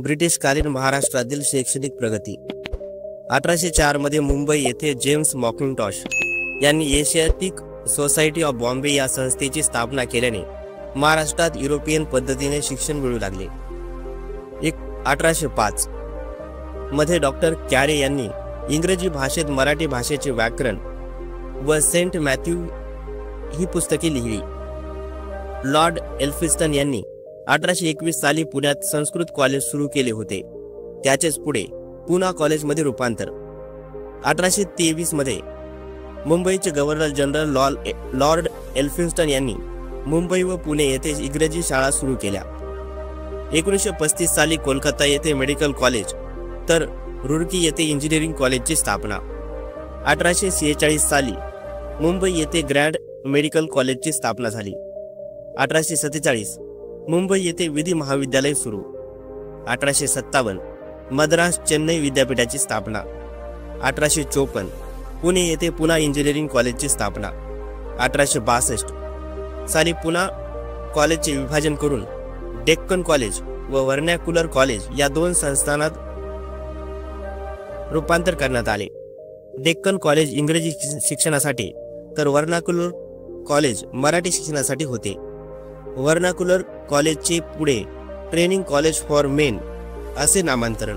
ब्रिटिशकालीन महाराष्ट्रातील शैक्षणिक प्रगती 1804 मध्ये मुंबई येथे जेम्स मॅकिंटॉश यांनी एशियाटिक सोसायटी ऑफ बॉम्बे या संस्थेची स्थापना केल्याने महाराष्ट्रात युरोपियन पद्धतीने शिक्षण मिळू लागले। 1805 मध्ये डॉक्टर कॅरे यांनी इंग्रजी भाषेत मराठी भाषेचे व्याकरण व सेंट मॅथ्यू ही पुस्तके लिहिली। लॉर्ड एल्फिन्स्टन यांनी 1821 साली पुण्यात संस्कृत कॉलेज सुरू केले होते, त्याचेच पुढे पुना कॉलेजमध्ये रूपांतर। 1823 मध्ये मुंबईचे गव्हर्नर जनरल लॉर्ड एल्फिन्स्टन यांनी मुंबई व पुणे येथे इंग्रजी शाळा सुरू केल्या। 1935 साली कोलकाता येथे मेडिकल कॉलेज तर रुड़की येथे इंजिनिअरिंग कॉलेजची स्थापना। 1846 साली मुंबई येथे ग्रँड मेडिकल कॉलेजची स्थापना झाली। 1847 मुंबई येथे विधी महाविद्यालय सुरू। 1857 मद्रास चेन्नई विद्यापीठाची स्थापना। 1854 पुणे येथे पुना इंजिनिअरिंग कॉलेजची स्थापना। 1862 साली पुना कॉलेजचे विभाजन करून डेक्कन कॉलेज व व्हर्नॅक्युलर कॉलेज या दोन संस्थानात रूपांतर करण्यात आले। डेक्कन कॉलेज इंग्रजी शिक्षणासाठी तर व्हर्नॅक्युलर कॉलेज मराठी शिक्षणासाठी होते। व्हर्नॅक्युलर कॉलेजचे पुढे ट्रेनिंग कॉलेज फॉर मेन असे नामांतरण।